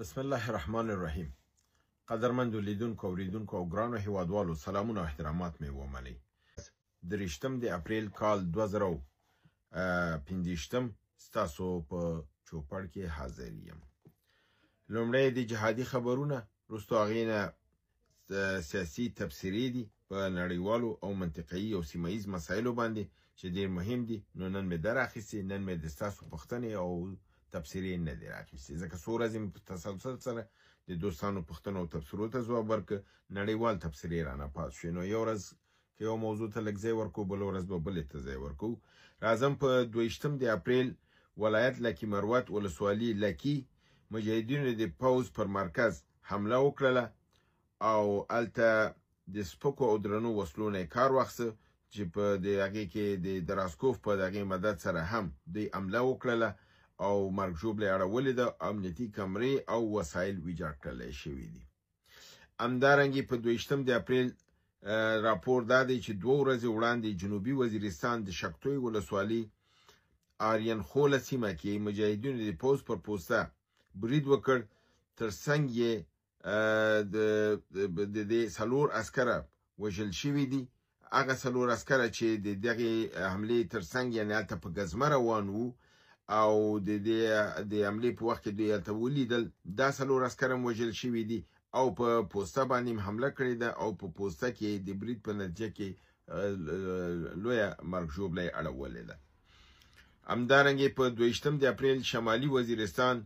بسم الله الرحمن الرحیم. قدرمندو لیدونکو اوریدونکو او ګرانو هیوادوالو سلامونه او احترامات مې ومنئ. 23 اپریل کال 2015 ستاسو په چوپړ کې حاضر یم. لومړی د جهادي خبرونه، وروسته هغې نه سیاسي تبصرې دي په نړیوالو او منطقه‌ایي او سیمه ییز مسایلو باندې چې ډېر مهم دي. نو نن مې دراخیستې، نن مې د ستاسو پوښتنې او تبصرې نه دي راخیستې، ځکه څو ورځې مې په تسلسل سره د دوستانو پوښتنو او تبصرو ته ځواب ورکړ. نړیوال تبصرې رانه پات شوې، نو یو ورځ که یو موضوع ته لږ ځای ورکوو، بله ورځ به بلې ته ځای ورکوو. راځم په 22 اپریل ولایت لکي مروت ولسوالي لکي مجاهدینو د پوځ پر مرکز حمله وکړله او هلته د سپکو او درنو وسلو نه یې کار واخیسته چې په د هغې کې د دراسکوف په د هغې مدد سره هم دوی حمله وکړله او مرګ ژوبله یې اړولې ده. امنیتي کمرې او وسایل ویجاړ کړلی شوي دي. همدارنګې په 22 اپریل راپور دا دی چې 2 ورځې وړاندې جنوبي وزیرستان د شکتوی ولسوالي آرین خوله سیمه کې مجاهدینو د پوځ پر پوسته برید وکړ. ترڅنګ یې د 4 عسکره وژل شوي دي. هغه 4 عسکره چې د دغې حملې ترڅنګ یعنې هلته په ګزمه روان وو او د حملې په وخت کې دوی هلته ولیدل، دا 4 عسکر هم وژل شوي دي او په پوسته باندې هم حمله کړې ده او په پوسته کې د برید په نتیجه کې لویه مرګ ژوبله یې اړولې ده. همدارنګې په 22 اپریل شمالي وزیرستان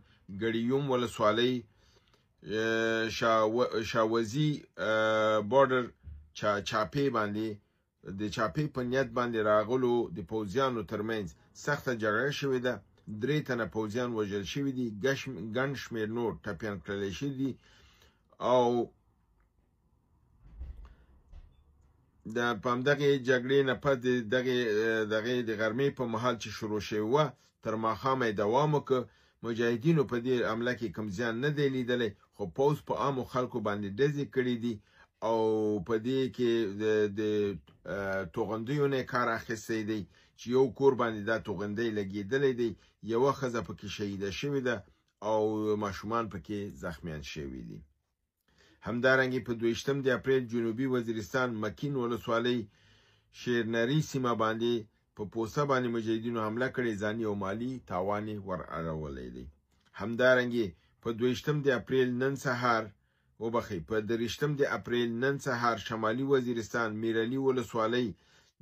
ګړیوم ولسوالۍ شاوزي بورډر چاپې باندې د چاپې په نیت باندې راغلو د پوځیانو ترمنځ سخته جګړه شوې ده. 3 تنه پوځیان وژل شوي دي، ګڼ شمېر نور ټپیان کړلی شوي دي او په همدغې جګړې نه پس دغې د غرمې په مهال چې شروع شوې وه تر ماښامه یې دوام وکړ. مجاهدینو په دې حمله کې کوم زیان نه دی لیدلی، خو پوځ په عامو خلکو باندې ډزې کړي دي او په دې کې د توغندیو نه کار اخیستی دی چې یو کور باندې دا توغندی لګېدلی دی، یوه ښځه پکې شهیده شوې ده او ماشومان پکې زخمیان شوي دي. همدارنګې په 22 اپریل جنوبي وزیرستان مکین ولسوالۍ شیرنري سیمه باندې په پوسته باندې مجاهدینو حمله کړې، ځاني او مالي تاوان یې ور اړولی دی. همدارنګې په 23 اپریل نن سهار په 23 اپریل نن سهار شمالي وزیرستان میرعلي ولسوالۍ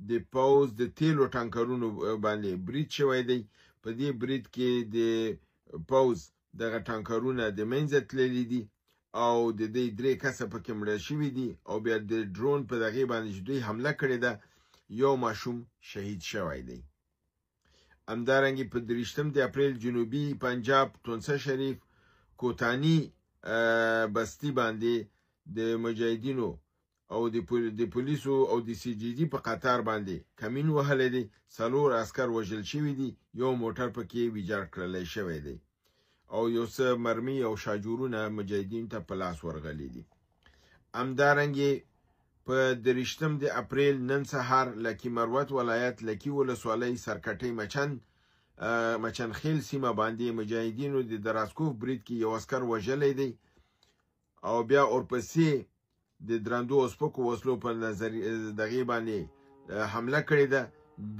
د پوځ د تیلو ټانکرونو باندې برید شوی دی. په دې برید کې د پوځ دغه ټانکرونه د منځه تللي دي او د دې 3 کسه پکې مړه شوي دي او بیا د ډرون په دغې باندې چې دوی حمله کړې ده یو ماشوم شهید شوی دی. همدارنګې په 23 اپریل جنوبي پنجاب تونسه شریف کوتانی بستی باندې د مجاهدینو او د پولیسو او د CGD په قطار باندې کمین وهلی دی. 4 عسکر وژل شوي دي، یو موټر پکې ویجاړ کړلی شوی دی او یو څه مرمي او شاجورونه مجاهدینو ته په لاس ورغلي دي. همدارنګې په 23 اپریل نن سهار لکي مروت ولایت لکي ولسوالۍ سرکټۍ مچنخیل سیمه باندې مجاهدینو د دراسکوف برید کې یو عسکر وژلی دی او بیا ورپسې د درندو او سپکو وسلو په دغې باندې حمله کړې ده.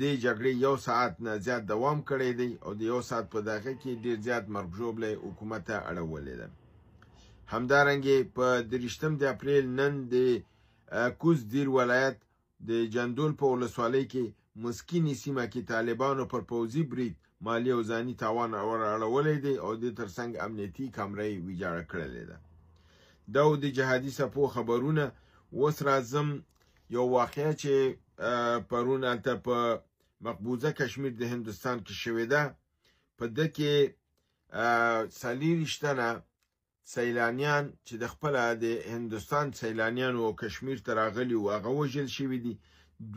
دې جګړې 1 ساعت نه زیات دوام کړی دی او د 1 ساعت په دغه کې ډېر زیات مرګ ژوبله حکومت ته اړولې ده. همدارنګې په 23 اپریل نن د کوز دیر ولایت د جندول په ولسوالۍ کې مسکینې سیمه کې طالبانو پر پوځي برید مالي او ځاني تاوان اړولی دی او د ترڅنګ امنیتي کمره یې ویجاړه کړلې ده. دا و د جهادي څپو خبرونه. اوس راځم یو واقعه چې پرون هلته په مقبوضه کشمیر د هندوستان کې شوې ده. په ده کې 40 تنه سیلانیان چې د خپله د هندوستان سیلانیانو او کشمیر ته راغلي وو هغه وژل شوي دي.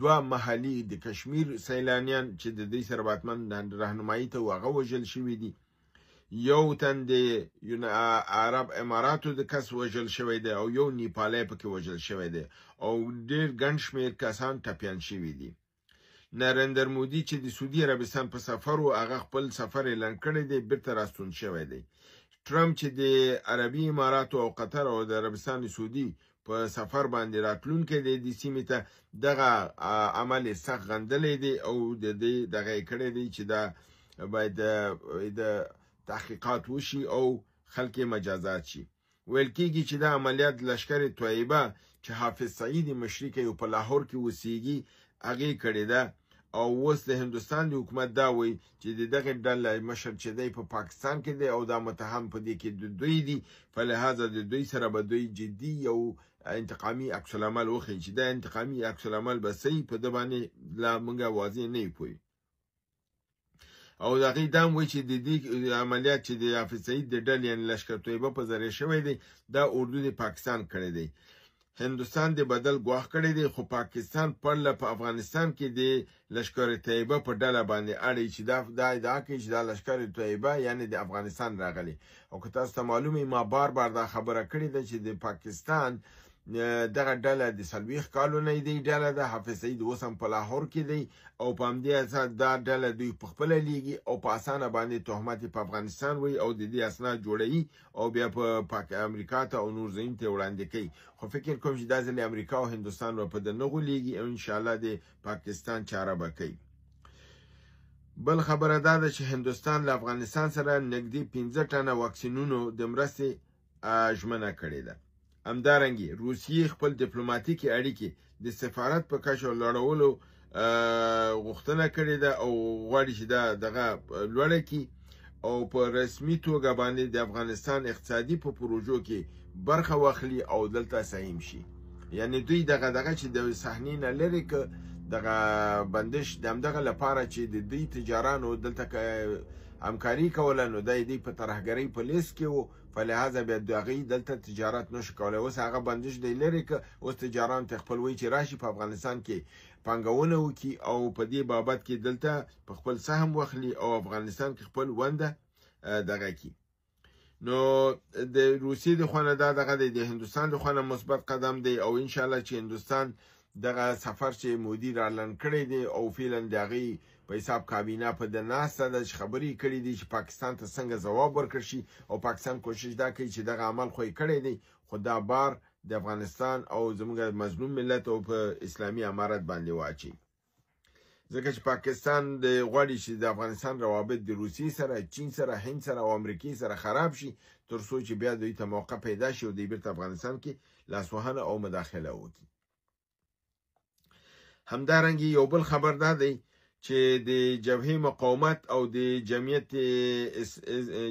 2 محلي د کشمیر سیلانیان چې د دوی سره باتمن رهنمایي ته وو هغه وژل شوي دي. یو تن د عرب اماراتو د کس وژل شوی دی او یو نیپالی پکې وژل شوی دی او ډېر ګڼ شمېر کسان ټپیان شوي دي. نریندر مودي چې د سعودي عربستان په سفر و هغه خپل سفر اعلان کړی دی، بیرته راستون شوی دی. ټرمپ چې د عربي اماراتو او قطر او د عربستان سعودي په سفر باندې راتلونکی دی د سیمې ته دغه عمل سخت غندلی دی او د دې دغه یې کړی دی چې دا باید د تحقیقات وشي او خلک مجازات شي. ویل کېږي چې دا عملیات لشکر طیبه چې حافظ سعید مشري کوي په لاهور کې اوسېږي هغې کړې ده او اوس د هندوستان د حکومت دا وایي چې د دغې ډلې مشر چې دی په پاکستان کې دی او دا متهم په دې کې د دوی دي په لحاظه د دوی سره به دوی جدي یو انتقامي عکس العمل وښیي چې دا انتقامي عکس العمل به صحیح په ده باندې لا موږ واضح نه یو پوهیږو. او د هغې دا هم وایي چې د دې عملیات چې د حافظ سعید د ډلې یعنې لشکر طیبه په ذریعه شوی دی دا اردو د پاکستان کړی دی. هندوستان د بدل ګواښ کړی دی خو پاکستان پرله په افغانستان کې د لشکر طیبه په ډله باندې اړی چې دا ادعا کوي چې دا لشکر طیبه یعنی د افغانستان راغلی. او که تاسو ته معلومه ما بار دا خبره کړې ده چې د پاکستان دغه ډله د 40 کالو نه دی ډله ده. حافظ سعید اوس هم په لاهور کې دی او په همدې اساس دا ډله دوی پخپله لیږي او په اسانه باندې تهمت په افغانستان وایي او د دې اسناد جوړوي او بیا په امریکا ته او نور ځایونو ته وړاندې کوي. خو فکر کوم چې دا ځل امریکا او هندوستان به په ده نه غولېږي او انشاءالله د پاکستان چاره به کوي. بل خبره دا ده چې هندوستان له افغانستان سره نږدې 15 ټنه واکسینونو د مرستې ژمنه کړې ده. همدارنګه روسیې خپل ډیپلوماټیکي اړیکې د سفارت په کچه لوړولو غوښتنه کړې ده او غواړي چې دا دغه لوړه کړي او په رسمي توګه باندې د افغانستان اقتصادي په پروژو کې برخه واخلي او دلته سهم شي. یعنی دوی دغه چې د صحنې نه لرې که دغه بندش د همدغه لپاره چې د دوی تجارانو دلته همکاري کوله نو دا دوی په ترهګرۍ په لیست کې وو په لحاظه بیا د هغې دلته تجارت نشو کولی. اوس هغه بندش دی لرې که اوس تجاران ته خپل وایي چې راشي په افغانستان کې پانګونه وکړي او په دې بابت کې دلته په خپل سهم واخلي او افغانستان کې خپل ونده دغه کړي. نو د روسیې د خوا نه دا دغه دی د هندوستان د خوا نه مثبت قدم دی او انشاءالله چې هندوستان دغه سفر چې مودي راعلان کړی دی او فعلا د هغې په حساب کابینه په ده ناسته ده چې خبرې کړي دي چې پاکستان ته څنګه ځواب ورکړل شي او پاکستان کوشش دا کوي چې دغه عمل خو یې کړی دی خو دا بار د افغانستان او زموږ مظلوم ملت او په اسلامي امارت باندې واچي. ځکه چې پاکستان د غواړي چې د افغانستان روابط د روسیې سره، چین سره، هند سره او امریکې سره خراب شي تر څو چې بیا دوی ته موقع پیدا شي او دوی بیرته افغانستان کې لاسوهنه او مداخله وکړي. همدارنګه یو بل خبر دا دی چې د جبهه مقاومت او د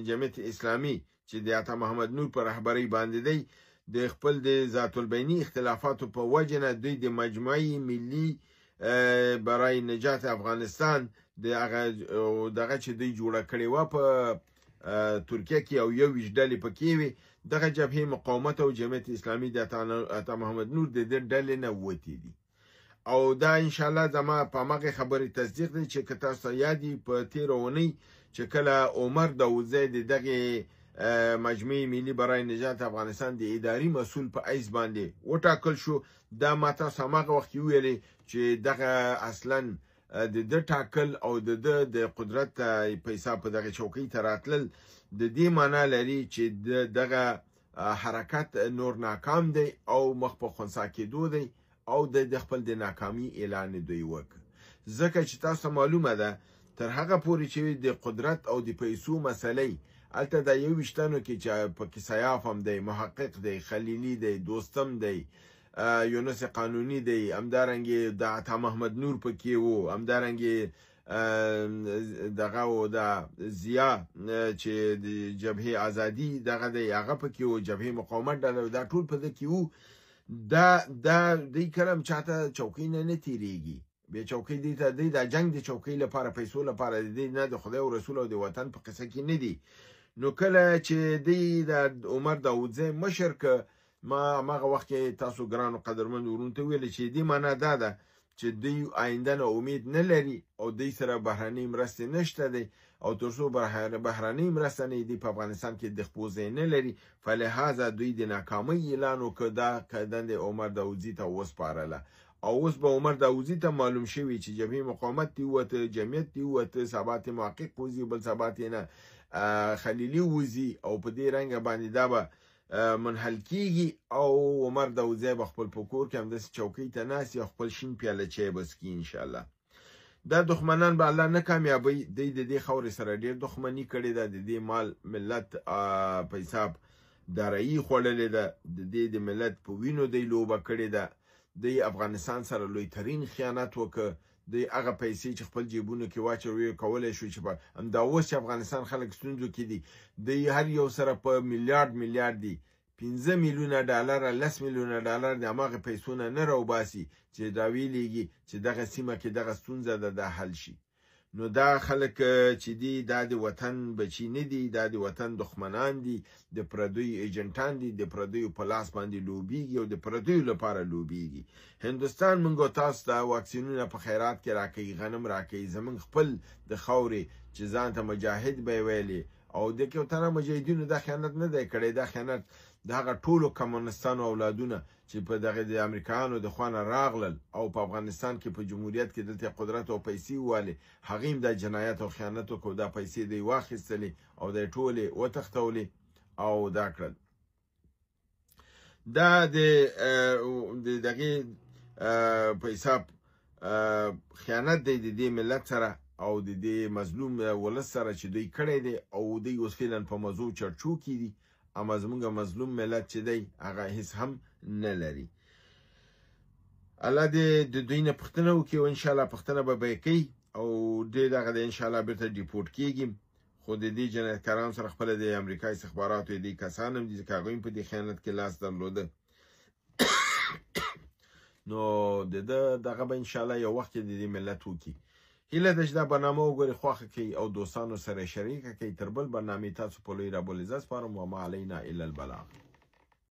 جمعیت اسلامي چې د عطا محمد نور په رهبرۍ باندې دی د خپل د ذات البیني اختلافاتو په وجه نه دوی د مجموعي ملي برای نجات افغانستان دغه چې دوی جوړه کړې وه په ترکیه کې او 21 ډلې پکې وې دغه جبهه مقاومت او جمعیت اسلامي د عطا محمد نور د دې ډلې نه وتې دي او دا انشاءالله زما په همغې خبرې تصدیق دی چې که تاسو یاد وي په تېره اونۍ چې کله عمر داودزی د دغې مجمع ملي برای نجات افغانستان د اداري مسؤل په حیث باندې وټاکل شو دا ما تاسو همغه وخت کې وویلې چې دغه اصلا د ده ټاکل او د ده د قدرت په حساب په دغه چوکۍ ته راتلل د دې معنا لري چې دغه حرکت نور ناکام دی او مخ په خنثی کېدو دی او د خپل د ناکامي اعلان دوی وکړ. ځکه چې تاسو معلومه ده تر هغه پورې چې د قدرت او د پیسو مسلې هلته د 21 کې چې پکې سیاف هم دی، محقق دی، خلیلي دی، دوستم دی، یونس قانوني دی، همدارنګې د عطا محمد نور پکې وو، همدارنګې دغه و د ضیا چې د جبهه ازادي دغه دی هغه پکې وو، جبهه مقاومت ډله دا ټول په ده کې وو. دا دی کلم چاته چوکۍ نه تیریږي بیا چوکۍ دی ته دی دا جنگ د چوکۍ لپاره پیسو لپاره دی نه د خدای او رسول او د وطن په قصه کې نه دی. نو کله چې دی د عمر داودزی مشر که ما هماغه وخت کې تاسو ګرانو قدرمند ورونو ته ویلې چې دې معنا دا ده چې دوی آینده نه امید نه لري او دوی سره بهرنۍ مرستې نشته دی او تر څو بهرنۍ مرسته نه دی په افغانستان کې د خپل ځای نه لري فلهذا دوی د ناکامۍ اعلان وکړ دا دندې عمر داودزي ته وسپارله او اوس به عمر داودزي ته معلوم شوي چې جبهه مقاومت دی وته، جمعیت دی وته، ثبات محقق وزي بل ثبات نه خلیلي وځي او په دې رنګ باندې دا به منحل کیږي او عمر داودزی به خپل په کور کې همداسې چوکۍ ته ناست وي او خپل شین پیاله چای به څښي انشاءالله. دا دښمنان به الله نه کامیابوي. دوی د دې خاورې سره ډېر دښمني کړې ده، د دې مال ملت په حساب دارایي خوړلې ده، د دې د ملت په وینو دی لوبه کړې ده. دوی افغانستان سره لوی ترین خیانت وکړ. دوی هغه پیسې چې خپل جیبونو کې واچوي کولی شو چې په همدا اوس چې افغانستان خلک ستونزو کې دي، دوی هر یو سره په میلیارډ دي 15 میلیونه ډالر 10 میلیونه ډالر د هماغه پیسو نه راوباسي چې راویلېږي چې دغه سیمه کې دغه ستونزه ده دا حل شي. نو دا خلک چې دي دا د وطن بچي نه دي، دا د وطن دښمنان دي، د پردیو ایجنټان دي، د پردیو په لاس باندې لوبیږي او د پردیو لپاره لوبیږي. هندوستان موږ تاسو ته واکسینونه په خیرات کې راکوي، غنم راکوي، زموږ خپل د خاورې چې ځان ته مجاهد به ویلې او د کوتنه مجاهدینو دا خیانت نه دی کړی. دا خیانت د هغه ټولو کمونستانو اولادونه چې په دغه د امریکایانو د خوا نه راغلل او په افغانستان کې په جمهوریت کې دلته قدرت او پیسې والې، هغې هم دا جنایت او خیانت وکړو. دا پیسې دوی واخیستلې او د ټولې وتښتولې او دا کړل. دا د دغې په حساب خیانت دی د دې ملت سره او د دې مظلوم ولس سره چې دوی کړی دی او دوی اوس فعلا په موضوع چرچو کې دي. اما زموږ مظلوم ملت چې دی هغه هیڅ هم نه لري. الله دې د دوی نه پوښتنه وکړي او انشاءالله پوښتنه به کوي او ډېر دغه د انشاءالله بیرته ډیپورټ کیږي. خو د دې جنایتکارانو سره خپله د امریکا استخباراتو دې کسان هم دي ځکه هغوی په دې خیانت کې لاس درلوده. نو د ده دغه به انشاءالله یو وخت کې د دې ملت وکړي. هیله ده چې دا برنامه وګورئ، خوښه کړئ او دوستانو سره شریکه کړئ. تر بل برنامې تاسو په لوی رب العزت سپارم. وما علینا الا البلاغ.